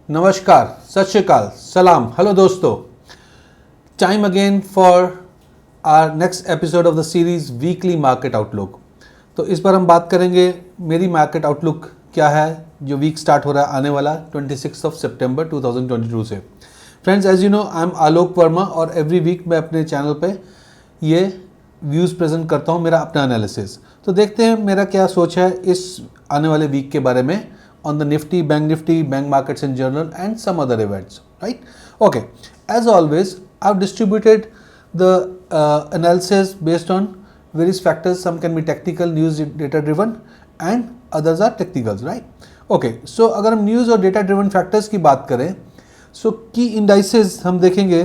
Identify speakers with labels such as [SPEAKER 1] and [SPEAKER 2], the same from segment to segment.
[SPEAKER 1] नमस्कार, सत श्री अकाल, सलाम, हेलो दोस्तों. Time again for our next episode of the series weekly market outlook. तो इस बार हम बात करेंगे मेरी मार्केट आउटलुक क्या है जो वीक स्टार्ट हो रहा है आने वाला 26 ऑफ सितंबर 2022 से. Friends, as you know I am Alok Varma और एवरी वीक मैं अपने चैनल पे ये व्यूज़ प्रेजेंट करता हूँ, मेरा अपना एनालिसिस. तो देखते हैं मेरा क्या सोच है इस आने वाले वीक के बारे में on the Nifty, bank markets in general and some other events, right? Okay, as always, I've distributed the analysis based on various factors. Some can be technical, news data driven and others are technicals, right? Okay, so अगर हम news और data driven factors की बात करें, so key indices हम देखेंगे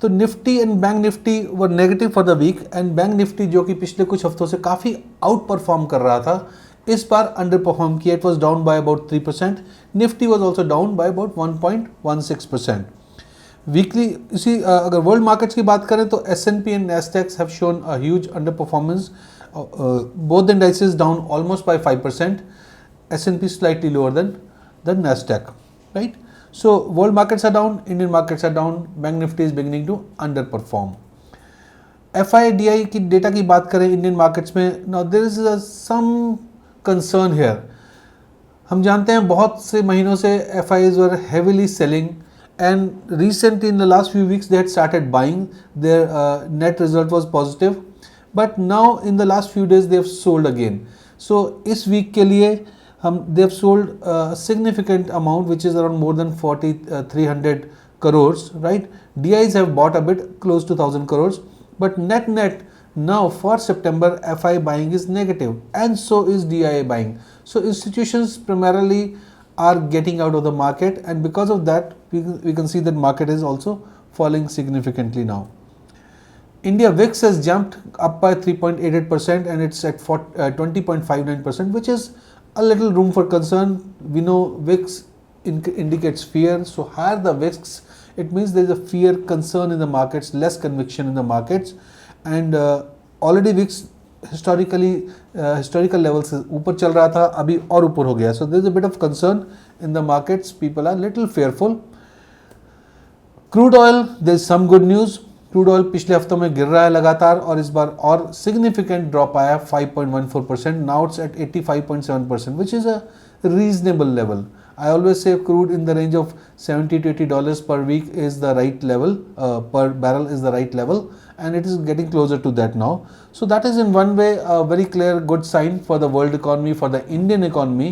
[SPEAKER 1] तो Nifty and bank Nifty were negative for the week and bank Nifty जो कि पिछले कुछ हफ्तों से काफ़ी आउट परफॉर्म कर रहा था इस बार अंडर परफॉर्म किया. It was down by about 3%. Nifty was also down by about 1.16%. Weekly इसी अगर वर्ल्ड मार्केट्स की बात करें तो S&P and Nasdaq have shown a huge underperformance. Both indices down almost by 5%. S&P slightly lower than the Nasdaq, right? So world markets are down, Indian markets are down, bank nifty is beginning to underperform. FIDI की data की बात करें Indian markets में, now there is some concern here. हम जानते हैं बहुत से महीनों से FIs were heavily selling and recently in the last few weeks they had started buying. Their net result was positive, but now in the last few days they have sold again. So इस week के लिए they have sold a significant amount which is around more than 300 crores, right? DIs have bought a bit close to 1000 crores, but net now for September FI buying is negative and so is DI buying. So institutions primarily are getting out of the market and because of that we can see that market is also falling significantly now. India VIX has jumped up by 3.88% and it's at 20.59%, which is a little room for concern. We know VIX indicates fear, so higher the VIX it means there is a fear, concern in the markets, less conviction in the markets, and already VIX historical levels से ऊपर चल रहा था, अभी और ऊपर हो गया. So there is a bit of concern in the markets. People are little fearful. Crude oil, there is some good news. Crude oil पिछले हफ्तों में गिर रहा है लगातार और इस बार और सिग्निफिकेंट ड्रॉप आया 5.14%. Now it's at 85.7%, which is a reasonable level. I always say crude in the range of $70 to $80 per week is the right level, per barrel is the right level, and it is getting closer to that now. So that is in one way a very clear good sign for the world economy, for the Indian economy.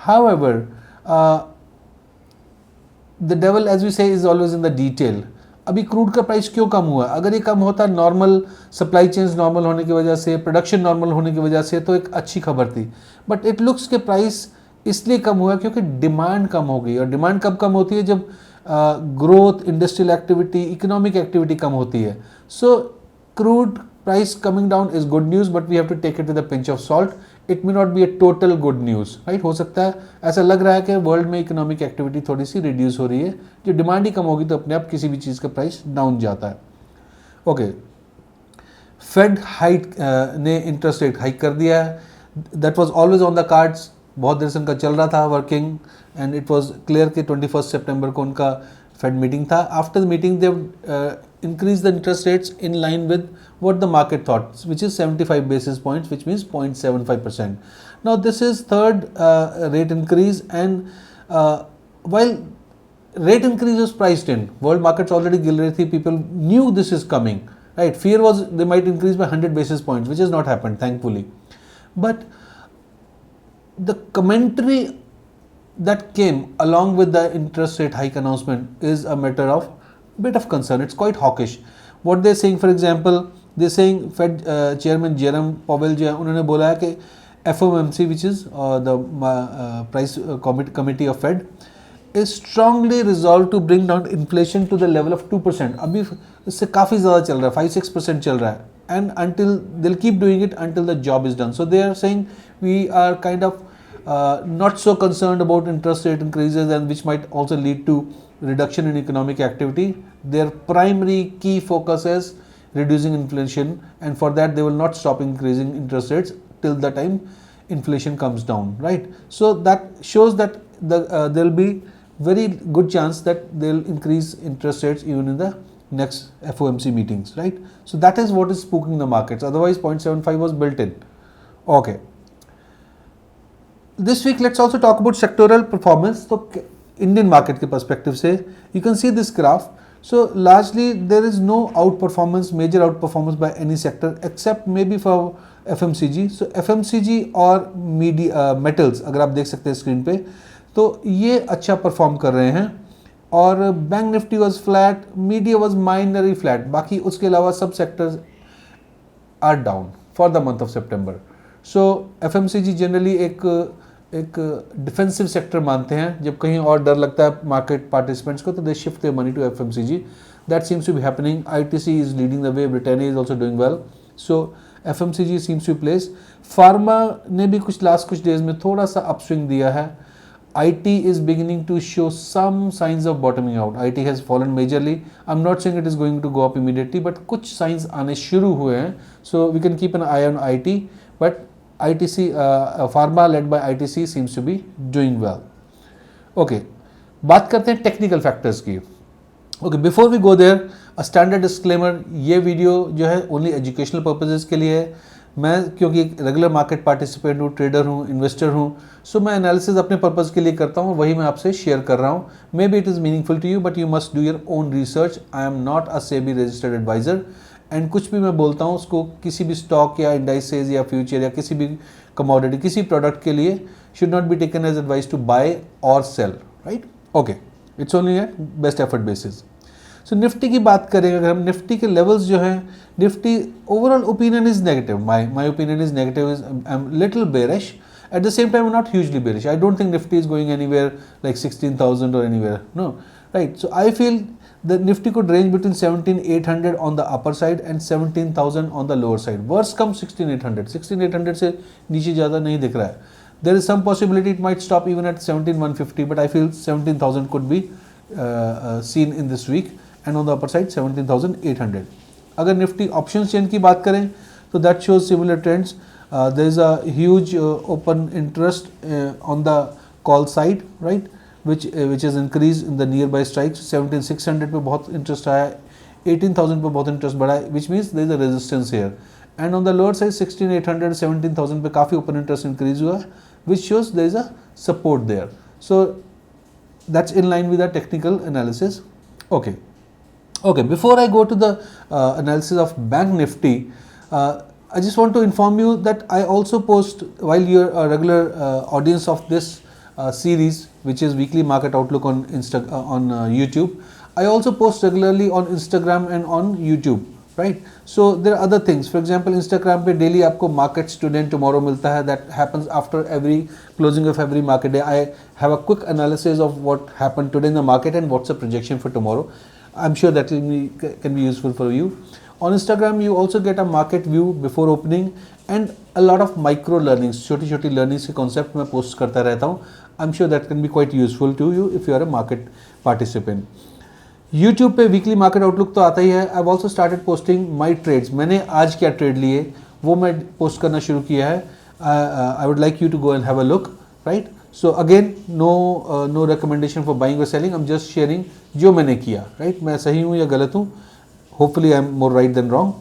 [SPEAKER 1] However, the devil, as we say, is always in the detail. अभी crude का price क्यों कम हुआ? अगर ये कम होता normal supply chains normal होने की वजह से, प्रोडक्शन नॉर्मल होने की वजह से, तो एक अच्छी खबर थी. बट इट लुक्स के प्राइस इसलिए कम हुआ क्योंकि डिमांड कम हो गई. और डिमांड कब कम होती है? जब growth, industrial activity, economic activity कम होती है. So crude price coming down is good news, but we have to take it with a pinch of salt. It may not be a total good news, right? हो सकता है ऐसा लग रहा है कि वर्ल्ड में इकोनॉमिक एक्टिविटी थोड़ी सी रिड्यूस हो रही है, जो डिमांड ही कम होगी तो अपने आप किसी भी चीज़ का प्राइस डाउन जाता है. ओके, फेड हाइक ने इंटरेस्ट रेट हाइक कर दिया है. That was always on the cards. बहुत देर से उनका चल रहा था working and it was clear कि 21 सितंबर को उनका फेड मीटिंग था. After the meeting they increase the interest rates in line with what the market thought, which is 75 basis points, which means 0.75%. Now this is third rate increase, and while rate increase was priced in, world markets already गिर रही थी, people knew this is coming, right? Fear was they might increase by 100 basis points, which has not happened thankfully. But the commentary that came along with the interest rate hike announcement is a matter of bit of concern. It's quite hawkish. What they're saying, for example, they're saying Fed chairman Jerome Powell जो है उन्होंने बोला है कि FOMC, which is the price committee of Fed, is strongly resolved to bring down inflation to the level of 2%. अभी इससे काफ़ी ज़्यादा चल रहा है, 5-6% चल रहा है, and until they'll keep doing it until the job is done. So they are saying we are kind of not so concerned about interest rate increases, and which might also lead to reduction in economic activity. Their primary key focus is reducing inflation, and for that they will not stop increasing interest rates till the time inflation comes down, right? So that shows that there will be very good chance that they'll increase interest rates even in the next FOMC meetings, right? So that is what is spooking the markets. Otherwise 0.75 was built in. Okay. This week let's also talk about sectoral performance. So Indian market के perspective से, you can see this graph. So largely there is no outperformance, major outperformance by any sector except maybe for FMCG. So FMCG और media metals अगर आप देख सकते हैं screen पे, तो ये अच्छा परफॉर्म कर रहे हैं. और bank Nifty was flat, media was minorly flat, बाकी उसके अलावा सब sectors are down for the month of September. So FMCG generally एक डिफेंसिव सेक्टर मानते हैं. जब कहीं और डर लगता है मार्केट पार्टिसिपेंट्स को, तो they shift their money to FMCG. That seems to be happening. ITC is leading the way, Britannia is also doing well. So FMCG seems to place. Pharma ने भी कुछ डेज में थोड़ा सा अपस्विंग दिया है. IT is beginning to show some signs of bottoming out. IT has fallen majorly. I'm not saying it is going to go up immediately, but कुछ signs आने शुरू हुए हैं. So we can keep an eye on IT. But ITC, pharma led by ITC seems to be doing well. Okay, बात करते हैं technical factors की. Okay, before we go there, a standard disclaimer. ये video जो है only educational purposes के लिए है. मैं क्योंकि एक रेगुलर मार्केट पार्टिसिपेंट हूँ, ट्रेडर हूँ, इन्वेस्टर हूँ, सो मैं एनालिसिस अपने पर्पज़ के लिए करता हूँ, वही मैं आपसे शेयर कर रहा हूँ. Maybe it is meaningful to you, but you must do your own research. I am not a SEBI registered adviser, and कुछ भी मैं बोलता हूँ उसको किसी भी स्टॉक या इंडाइसेस या फ्यूचर या किसी भी कमोडिटी, किसी प्रोडक्ट के लिए should not be taken as advice to buy और sell, right? Okay, it's only at best effort basis. So Nifty की बात करें, अगर हम निफ्टी के लेवल्स जो हैं, Nifty overall opinion is negative. My opinion is negative. I am little bearish. At the same time, I'm not hugely bearish. I don't think Nifty is going anywhere like 16,000 or anywhere. No, right? So I feel the Nifty could range between 17,800 on the upper side and 17,000 on the lower side. Worst comes 16,800. 16,800 से नीचे ज़्यादा नहीं दिख रहा है. There is some possibility it might stop even at 17,150, but I feel 17,000 could be seen in this week, and on the upper side 17,800. अगर Nifty options chain की बात करें, तो that shows similar trends. There is a huge open interest on the call side, right, which has increased in the nearby strikes. 17,600 पे बहुत interest आया, 18,000 पे बहुत interest बढ़ा है, which means there is a resistance here. And on the lower side 16,800, 17,000 पे काफ़ी open interest increase हुआ है, which shows there is a support there. So that's in line with the technical analysis. Okay, before I go to the analysis of Bank Nifty, I just want to inform you that I also post, while you're a regular audience of this series, which is Weekly Market Outlook on YouTube, I also post regularly on Instagram and on YouTube, right? So there are other things. For example, Instagram पे daily आपको Market Student Tomorrow मिलता है. That happens after every closing of every market day. I have a quick analysis of what happened today in the market and what's the projection for tomorrow. I'm sure that can be useful for you. On Instagram, you also get a market view before opening and a lot of micro learnings, छोटी learnings के concept मैं post करता रहता हूँ. I'm sure that can be quite useful to you if you are a market participant. YouTube पे weekly market outlook तो आता ही है. I've also started posting my trades. मैंने आज क्या trade लिए वो मैं post करना शुरू किया है. I would like you to go and have a look, right? So again, no recommendation for buying or selling. I'm just sharing जो मैंने किया, right? मैं सही हूँ या गलत हूँ? Hopefully I am more right than wrong.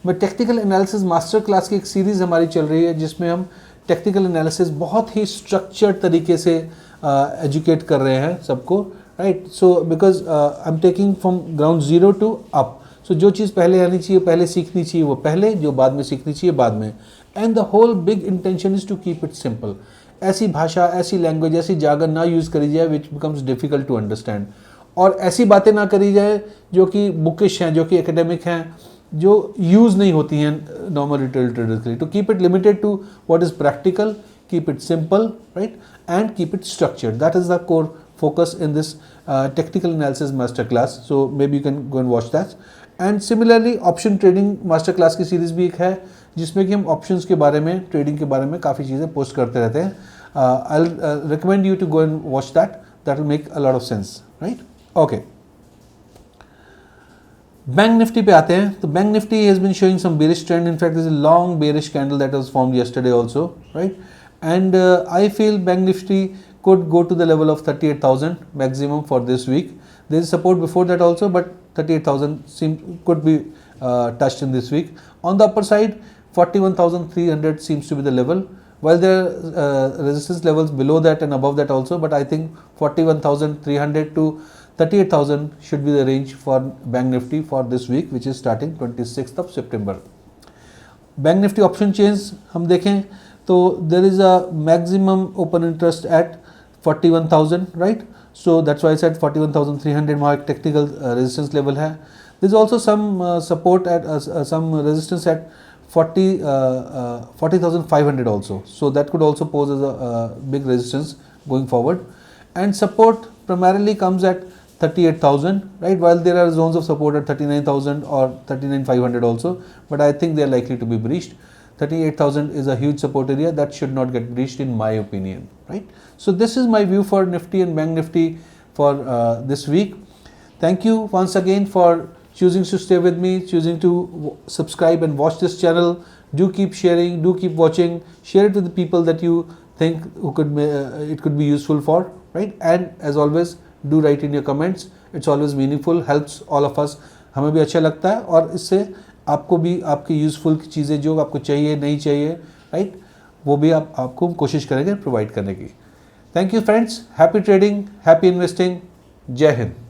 [SPEAKER 1] मैं टेक्निकल एनालिसिस मास्टर क्लास की एक सीरीज़ हमारी चल रही है, जिसमें हम टेक्निकल एनालिसिस बहुत ही स्ट्रक्चर्ड तरीके से एजुकेट कर रहे हैं सबको, right? So because I am taking from ground zero to up. So जो चीज़ पहले आनी चाहिए, पहले सीखनी चाहिए, वो पहले, जो बाद में सीखनी चाहिए बाद में. And the whole big intention is to keep it simple. ऐसी भाषा, ऐसी लैंग्वेज, ऐसी जागर ना यूज़ करी जाए which becomes difficult to understand. और ऐसी बातें ना करी जाए जो कि बुकिश हैं, जो कि एकेडमिक हैं, जो यूज़ नहीं होती हैं नॉर्मल रिटेल ट्रेडर्स के लिए. To keep it limited to what is practical, keep it simple, right, and keep it structured. That is the core focus in this technical analysis master class. So maybe you can go and watch that. And similarly option trading master class की series भी एक है, जिसमें कि हम options के बारे में, ट्रेडिंग के बारे में काफ़ी चीज़ें पोस्ट करते रहते हैं. I'll recommend you to go and watch that. That will make a lot of sense, right? Okay. Bank Nifty पे आते हैं. तो bank Nifty has been showing some bearish trend. In fact, there is a long bearish candle that was formed yesterday also, right? And I feel bank Nifty could go to the level of 38,000 maximum for this week. There is support before that also, but 38,000 could be touched in this week. On the upper side, 41,300 seems to be the level, while there are resistance levels below that and above that also, but I think 41,300 to 38,000 should be the range for Bank Nifty for this week, which is starting 26th of September. Bank Nifty option chains हम देखें तो there is a maximum open interest at 41,000, right? So that's why I said 41,300 mark technical resistance level है. There is also some support at some resistance at 40,500 also. So that could also pose as a big resistance going forward. And support primarily comes at 38,000, right? While there are zones of support at 39,000 or 39,500 also, but I think they are likely to be breached. 38,000 is a huge support area that should not get breached in my opinion, right? So this is my view for Nifty and Bank Nifty for this week. Thank you once again for choosing to stay with me, choosing to subscribe and watch this channel. Do keep sharing, do keep watching, share it with the people that you think who could it could be useful for, right? And as always, do write in your comments. It's always meaningful, helps all of us. हमें भी अच्छा लगता है और इससे आपको भी आपकी यूज़फुल चीज़ें जो आपको चाहिए नहीं चाहिए, राइट, वो भी आपको कोशिश करेंगे प्रोवाइड करने की. Thank you friends, happy trading, happy investing, जय हिंद.